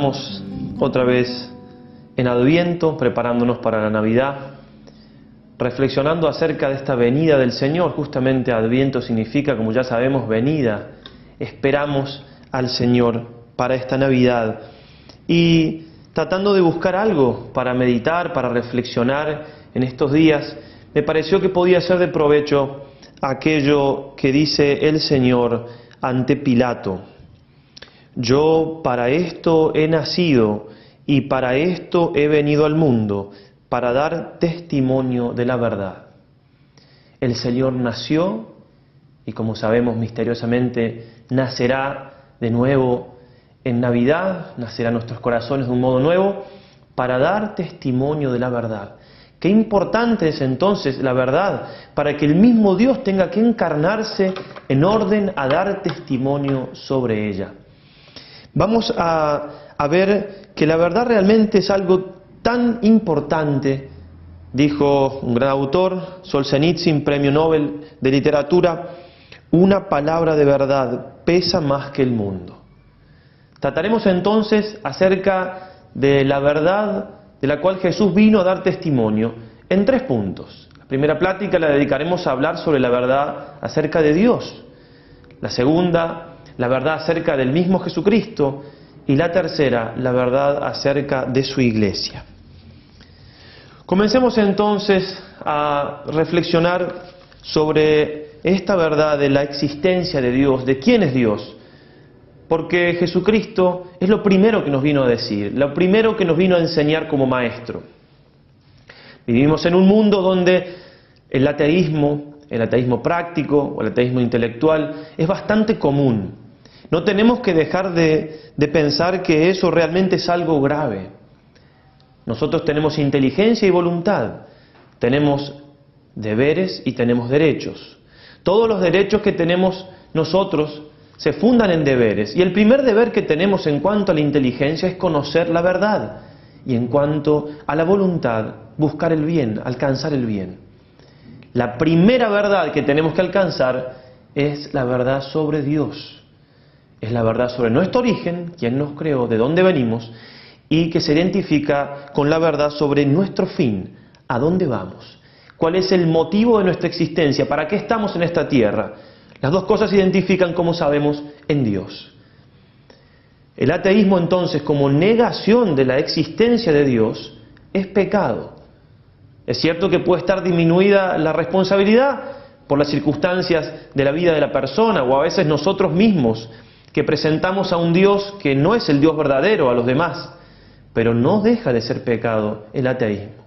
estamos otra vez en Adviento, preparándonos para la Navidad, reflexionando acerca de esta venida del Señor. Justamente Adviento significa, como ya sabemos, venida. Esperamos al Señor para esta Navidad. Y tratando de buscar algo para meditar, para reflexionar en estos días, me pareció que podía ser de provecho aquello que dice el Señor ante Pilato. Yo para esto he nacido y para esto he venido al mundo, para dar testimonio de la verdad. El Señor nació y, como sabemos misteriosamente, nacerá de nuevo en Navidad, nacerá en nuestros corazones de un modo nuevo, para dar testimonio de la verdad. Qué importante es entonces la verdad, para que el mismo Dios tenga que encarnarse en orden a dar testimonio sobre ella. Vamos a ver que la verdad realmente es algo tan importante, dijo un gran autor, Solzhenitsyn, premio Nobel de literatura: una palabra de verdad pesa más que el mundo. Trataremos entonces acerca de la verdad de la cual Jesús vino a dar testimonio en 3 puntos. La primera plática la dedicaremos a hablar sobre la verdad acerca de Dios. La segunda, la verdad acerca del mismo Jesucristo. Y la tercera, la verdad acerca de su iglesia. Comencemos entonces a reflexionar sobre esta verdad de la existencia de Dios, de quién es Dios. Porque Jesucristo es lo primero que nos vino a decir, lo primero que nos vino a enseñar como maestro. Vivimos en un mundo donde el ateísmo práctico o el ateísmo intelectual es bastante común. No tenemos que dejar de pensar que eso realmente es algo grave. Nosotros tenemos inteligencia y voluntad, tenemos deberes y tenemos derechos. Todos los derechos que tenemos nosotros se fundan en deberes, y el primer deber que tenemos en cuanto a la inteligencia es conocer la verdad, y en cuanto a la voluntad, buscar el bien, alcanzar el bien. La primera verdad que tenemos que alcanzar es la verdad sobre Dios. Es la verdad sobre nuestro origen, quién nos creó, de dónde venimos, y que se identifica con la verdad sobre nuestro fin, a dónde vamos, cuál es el motivo de nuestra existencia, para qué estamos en esta tierra. Las dos cosas se identifican, como sabemos, en Dios. El ateísmo, entonces, como negación de la existencia de Dios, es pecado. Es cierto que puede estar disminuida la responsabilidad por las circunstancias de la vida de la persona, o a veces nosotros mismos, que presentamos a un Dios que no es el Dios verdadero a los demás, pero no deja de ser pecado el ateísmo.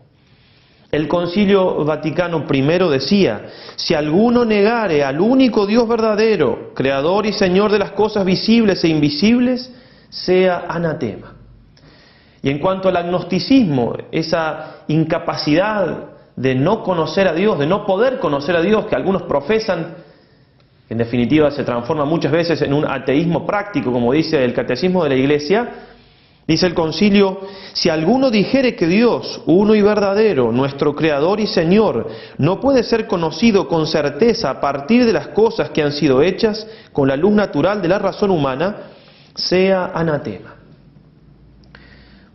El Concilio Vaticano I decía: si alguno negare al único Dios verdadero, creador y Señor de las cosas visibles e invisibles, sea anatema. Y en cuanto al agnosticismo, esa incapacidad de no conocer a Dios, de no poder conocer a Dios, que algunos profesan, en definitiva se transforma muchas veces en un ateísmo práctico, como dice el Catecismo de la Iglesia, dice el Concilio: si alguno dijere que Dios, uno y verdadero, nuestro Creador y Señor, no puede ser conocido con certeza a partir de las cosas que han sido hechas con la luz natural de la razón humana, sea anatema.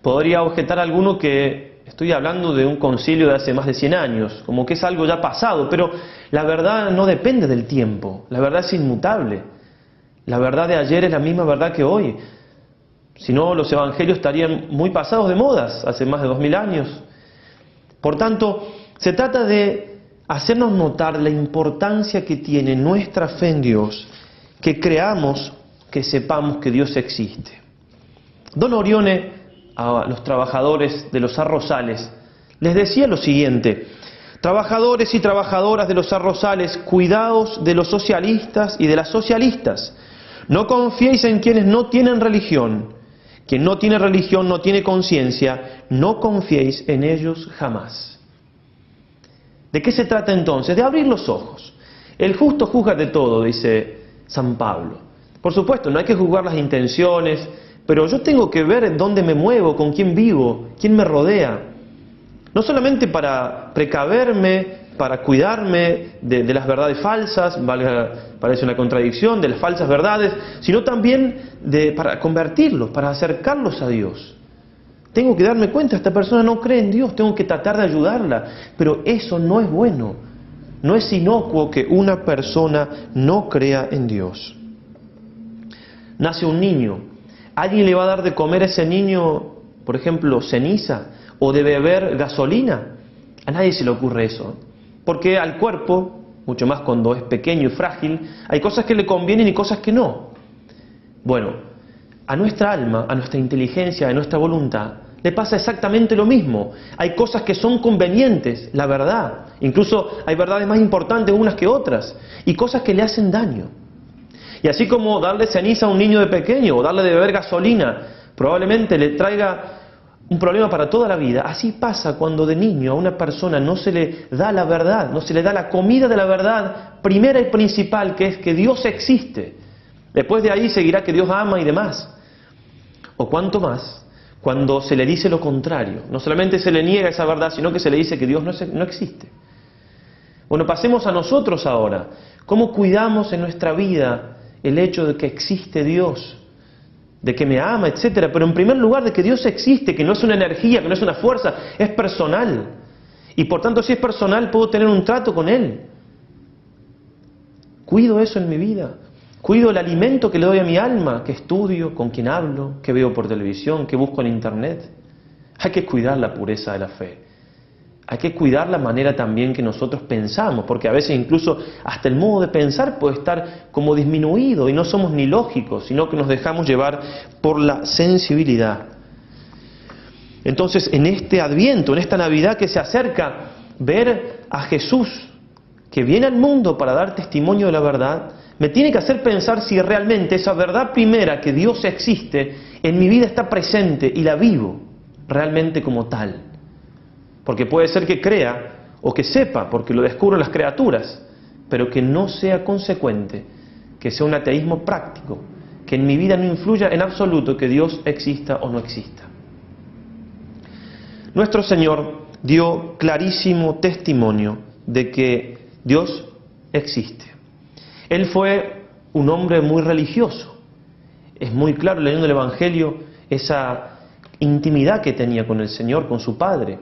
Podría objetar alguno que estoy hablando de un concilio de hace más de 100 años, como que es algo ya pasado, pero la verdad no depende del tiempo, la verdad es inmutable. La verdad de ayer es la misma verdad que hoy. Si no, los evangelios estarían muy pasados de modas, hace más de 2000 años. Por tanto, se trata de hacernos notar la importancia que tiene nuestra fe en Dios, que creamos, que sepamos que Dios existe. Don Orione, a los trabajadores de los arrozales, les decía lo siguiente: trabajadores y trabajadoras de los arrozales, cuidaos de los socialistas y de las socialistas. No confiéis en quienes no tienen religión. Quien no tiene religión no tiene conciencia. No confiéis en ellos jamás. ¿De qué se trata entonces? De abrir los ojos. El justo juzga de todo, dice San Pablo. Por supuesto, no hay que juzgar las intenciones, pero yo tengo que ver en dónde me muevo, con quién vivo, quién me rodea. No solamente para precaverme para cuidarme de las verdades falsas, parece una contradicción, de las falsas verdades, sino también para convertirlos, para acercarlos a Dios. Tengo que darme cuenta, esta persona no cree en Dios, tengo que tratar de ayudarla, pero eso no es bueno. No es inocuo que una persona no crea en Dios. Nace un niño, ¿alguien le va a dar de comer a ese niño, por ejemplo, ceniza o de beber gasolina? A nadie se le ocurre eso, porque al cuerpo, mucho más cuando es pequeño y frágil, hay cosas que le convienen y cosas que no. Bueno, a nuestra alma, a nuestra inteligencia, a nuestra voluntad, le pasa exactamente lo mismo. Hay cosas que son convenientes, la verdad. Incluso hay verdades más importantes unas que otras, y cosas que le hacen daño. Y así como darle ceniza a un niño de pequeño o darle de beber gasolina probablemente le traiga un problema para toda la vida, así pasa cuando de niño a una persona no se le da la verdad, no se le da la comida de la verdad primera y principal, que es que Dios existe. Después de ahí seguirá que Dios ama y demás. O cuanto más cuando se le dice lo contrario, no solamente se le niega esa verdad, sino que se le dice que Dios no existe. Bueno, pasemos a nosotros ahora. ¿Cómo cuidamos en nuestra vida el hecho de que existe Dios, de que me ama, etcétera? Pero en primer lugar de que Dios existe, que no es una energía, que no es una fuerza, es personal. Y por tanto, si es personal, puedo tener un trato con Él. Cuido eso en mi vida. Cuido el alimento que le doy a mi alma, que estudio, con quien hablo, que veo por televisión, que busco en internet. Hay que cuidar la pureza de la fe. Hay que cuidar la manera también que nosotros pensamos, porque a veces incluso hasta el modo de pensar puede estar como disminuido y no somos ni lógicos, sino que nos dejamos llevar por la sensibilidad. Entonces, en este Adviento, en esta Navidad que se acerca, ver a Jesús, que viene al mundo para dar testimonio de la verdad, me tiene que hacer pensar si realmente esa verdad primera, que Dios existe, en mi vida está presente y la vivo realmente como tal. Porque puede ser que crea o que sepa, porque lo descubren las criaturas, pero que no sea consecuente, que sea un ateísmo práctico, que en mi vida no influya en absoluto que Dios exista o no exista. Nuestro Señor dio clarísimo testimonio de que Dios existe. Él fue un hombre muy religioso. Es muy claro leyendo el Evangelio esa intimidad que tenía con el Señor, con su Padre.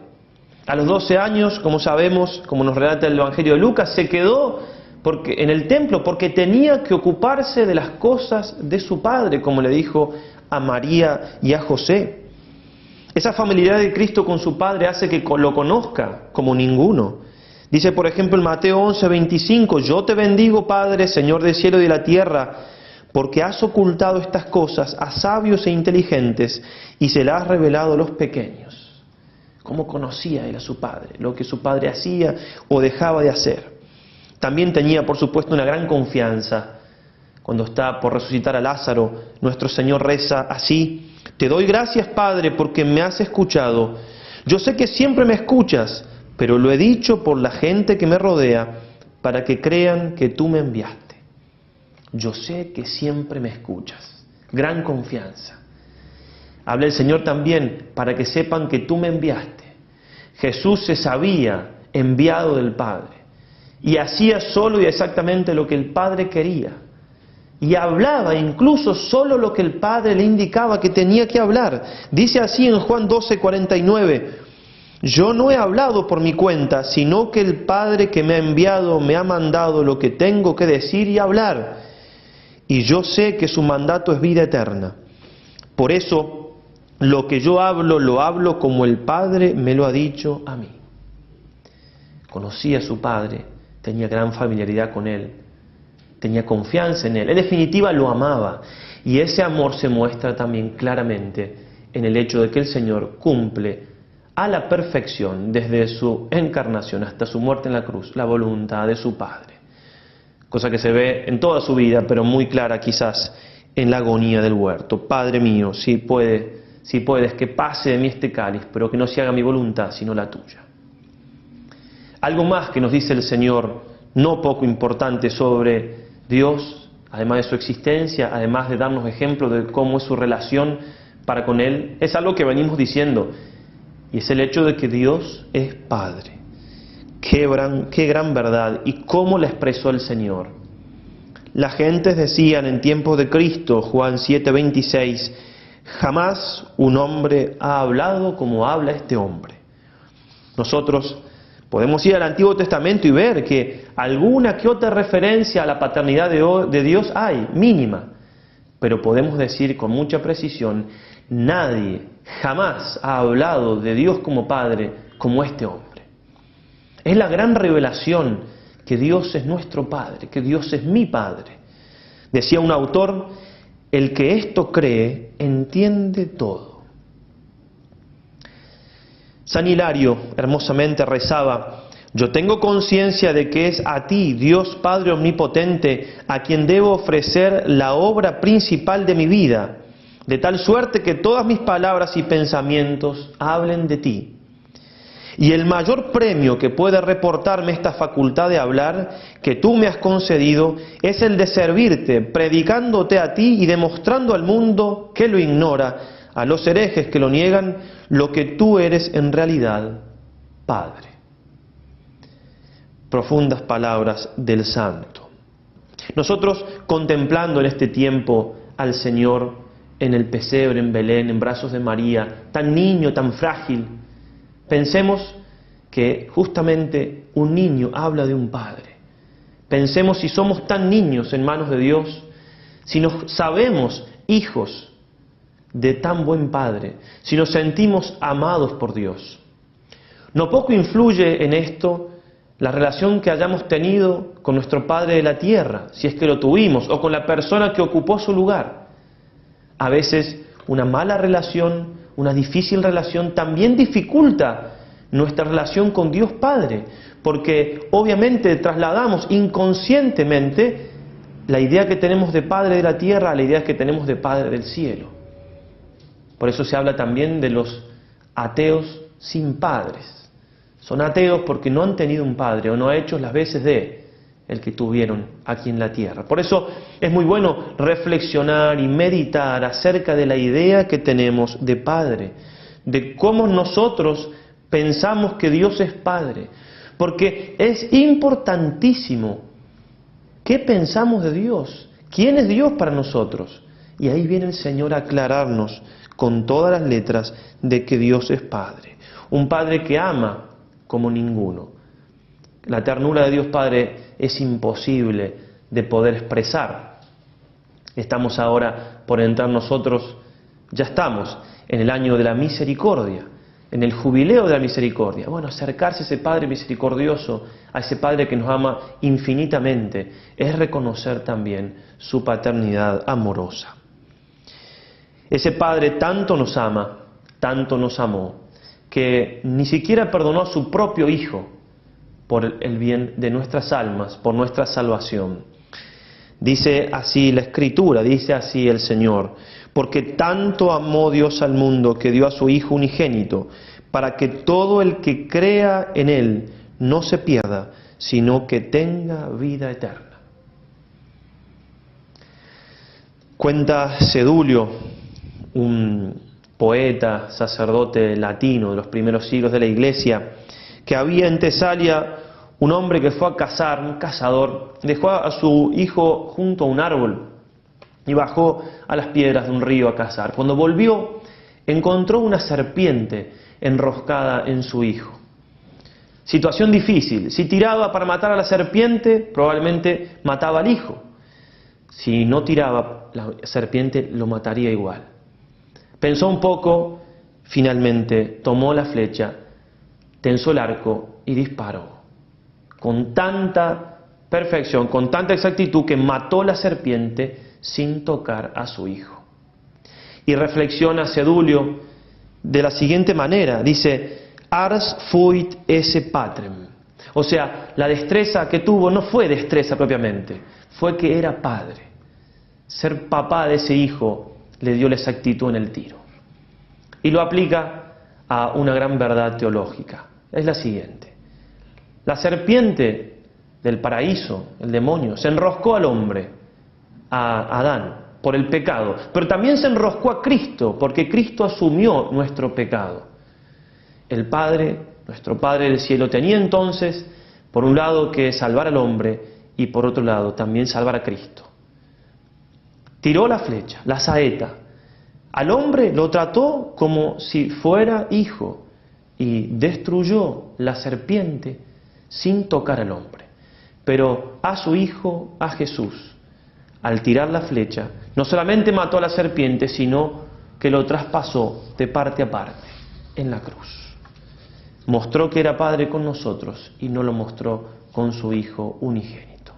A los 12 años, como sabemos, como nos relata el Evangelio de Lucas, se quedó en el templo porque tenía que ocuparse de las cosas de su Padre, como le dijo a María y a José. Esa familiaridad de Cristo con su Padre hace que lo conozca como ninguno. Dice, por ejemplo, en Mateo 11:25, yo te bendigo, Padre, Señor del cielo y de la tierra, porque has ocultado estas cosas a sabios e inteligentes y se las has revelado a los pequeños. ¿Cómo conocía él a su Padre? Lo que su Padre hacía o dejaba de hacer. También tenía, por supuesto, una gran confianza. Cuando está por resucitar a Lázaro, nuestro Señor reza así, te doy gracias, Padre, porque me has escuchado. Yo sé que siempre me escuchas, pero lo he dicho por la gente que me rodea, para que crean que tú me enviaste. Yo sé que siempre me escuchas. Gran confianza. Habla el Señor también, para que sepan que tú me enviaste. Jesús se sabía enviado del Padre, y hacía solo y exactamente lo que el Padre quería. Y hablaba incluso solo lo que el Padre le indicaba que tenía que hablar. Dice así en Juan 12:49, yo no he hablado por mi cuenta, sino que el Padre que me ha enviado me ha mandado lo que tengo que decir y hablar. Y yo sé que su mandato es vida eterna. Por eso, lo que yo hablo, lo hablo como el Padre me lo ha dicho a mí. Conocía a su Padre, tenía gran familiaridad con Él, tenía confianza en Él. En definitiva, lo amaba. Y ese amor se muestra también claramente en el hecho de que el Señor cumple a la perfección, desde su encarnación hasta su muerte en la cruz, la voluntad de su Padre. Cosa que se ve en toda su vida, pero muy clara quizás en la agonía del huerto. Padre mío, si puedes, que pase de mí este cáliz, pero que no se haga mi voluntad, sino la tuya. Algo más que nos dice el Señor, no poco importante, sobre Dios, además de su existencia, además de darnos ejemplo de cómo es su relación para con Él, es algo que venimos diciendo, y es el hecho de que Dios es Padre, Qué gran verdad y cómo la expresó el Señor. Las gentes decían en tiempos de Cristo, Juan 7:26, jamás un hombre ha hablado como habla este hombre. Nosotros podemos ir al Antiguo Testamento y ver que alguna que otra referencia a la paternidad de Dios hay, mínima. Pero podemos decir con mucha precisión, nadie jamás ha hablado de Dios como Padre como este hombre. Es la gran revelación que Dios es nuestro Padre, que Dios es mi Padre. Decía un autor, el que esto cree entiende todo. San Hilario hermosamente rezaba, yo tengo conciencia de que es a ti, Dios Padre Omnipotente, a quien debo ofrecer la obra principal de mi vida, de tal suerte que todas mis palabras y pensamientos hablen de ti. Y el mayor premio que puede reportarme esta facultad de hablar que tú me has concedido es el de servirte, predicándote a ti y demostrando al mundo que lo ignora, a los herejes que lo niegan, lo que tú eres en realidad, Padre. Profundas palabras del Santo. Nosotros contemplando en este tiempo al Señor en el pesebre, en Belén, en brazos de María, tan niño, tan frágil, pensemos que justamente un niño habla de un padre. Pensemos si somos tan niños en manos de Dios, si nos sabemos hijos de tan buen padre, si nos sentimos amados por Dios. No poco influye en esto la relación que hayamos tenido con nuestro Padre de la tierra, si es que lo tuvimos, o con la persona que ocupó su lugar. A veces una mala relación, una difícil relación también dificulta nuestra relación con Dios Padre, porque obviamente trasladamos inconscientemente la idea que tenemos de Padre de la tierra a la idea que tenemos de Padre del cielo. Por eso se habla también de los ateos sin padres. Son ateos porque no han tenido un padre o no ha hecho las veces de el que tuvieron aquí en la tierra. Por eso es muy bueno reflexionar y meditar acerca de la idea que tenemos de Padre, de cómo nosotros pensamos que Dios es Padre, porque es importantísimo qué pensamos de Dios, quién es Dios para nosotros. Y ahí viene el Señor a aclararnos con todas las letras de que Dios es Padre, un Padre que ama como ninguno. La ternura de Dios Padre es imposible de poder expresar. Estamos ahora por entrar nosotros, ya estamos en el año de la misericordia, en el jubileo de la misericordia. Bueno, acercarse a ese Padre misericordioso, a ese Padre que nos ama infinitamente, es reconocer también su paternidad amorosa. Ese Padre tanto nos ama, tanto nos amó, que ni siquiera perdonó a su propio Hijo por el bien de nuestras almas, por nuestra salvación. Dice así la Escritura, dice así el Señor, porque tanto amó Dios al mundo que dio a su Hijo unigénito, para que todo el que crea en Él no se pierda, sino que tenga vida eterna. Cuenta Sedulio, un poeta, sacerdote latino de los primeros siglos de la Iglesia, que había en Tesalia un hombre que fue a cazar, un cazador, dejó a su hijo junto a un árbol y bajó a las piedras de un río a cazar. Cuando volvió, encontró una serpiente enroscada en su hijo. Situación difícil. Si tiraba para matar a la serpiente, probablemente mataba al hijo. Si no tiraba, la serpiente lo mataría igual. Pensó un poco, finalmente tomó la flecha, tensó el arco y disparó. Con tanta perfección, con tanta exactitud que mató la serpiente sin tocar a su hijo. Y reflexiona Sedulio de la siguiente manera, dice, ars fuit esse patrem. O sea, la destreza que tuvo no fue destreza propiamente, fue que era padre. Ser papá de ese hijo le dio la exactitud en el tiro. Y lo aplica a una gran verdad teológica. Es la siguiente. La serpiente del paraíso, el demonio, se enroscó al hombre, a Adán, por el pecado. Pero también se enroscó a Cristo, porque Cristo asumió nuestro pecado. El Padre, nuestro Padre del cielo, tenía entonces Por un lado que salvar al hombre y por otro lado también salvar a Cristo. Tiró la flecha, la saeta. Al hombre lo trató como si fuera hijo y destruyó la serpiente sin tocar al hombre. Pero a su hijo, a Jesús, al tirar la flecha, no solamente mató a la serpiente, sino que lo traspasó de parte a parte en la cruz. Mostró que era Padre con nosotros y no lo mostró con su Hijo unigénito.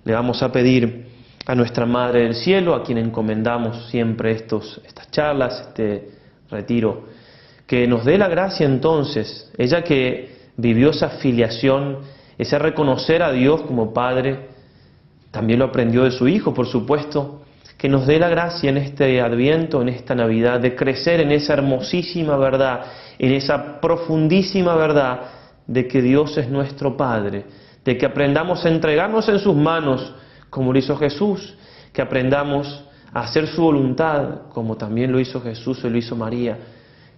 Le vamos a pedir a nuestra Madre del Cielo, a quien encomendamos siempre estas charlas, este retiro, que nos dé la gracia entonces, ella que vivió esa filiación, ese reconocer a Dios como Padre, también lo aprendió de su Hijo, por supuesto, que nos dé la gracia en este Adviento, en esta Navidad, de crecer en esa hermosísima verdad, en esa profundísima verdad de que Dios es nuestro Padre, de que aprendamos a entregarnos en sus manos, como lo hizo Jesús, que aprendamos a hacer su voluntad, como también lo hizo Jesús y lo hizo María,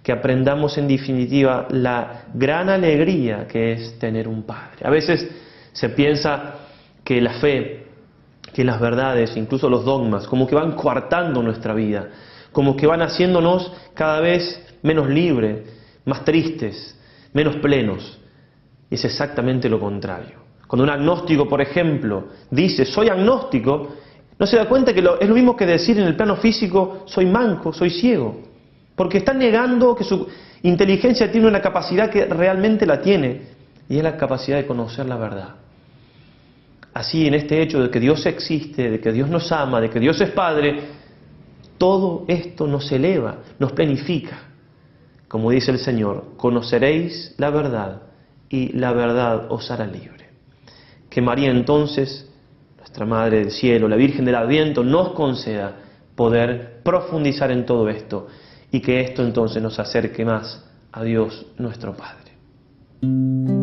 que aprendamos en definitiva la gran alegría que es tener un Padre. A veces se piensa que la fe, que las verdades, incluso los dogmas, como que van coartando nuestra vida, como que van haciéndonos cada vez menos libres, más tristes, menos plenos. Y es exactamente lo contrario. Cuando un agnóstico, por ejemplo, dice soy agnóstico, no se da cuenta que es lo mismo que decir en el plano físico soy manco, soy ciego. Porque está negando que su inteligencia tiene una capacidad que realmente la tiene, y es la capacidad de conocer la verdad. Así, en este hecho de que Dios existe, de que Dios nos ama, de que Dios es Padre, todo esto nos eleva, nos plenifica. Como dice el Señor, conoceréis la verdad y la verdad os hará libre. Que María entonces, nuestra Madre del Cielo, la Virgen del Adviento, nos conceda poder profundizar en todo esto y que esto entonces nos acerque más a Dios nuestro Padre.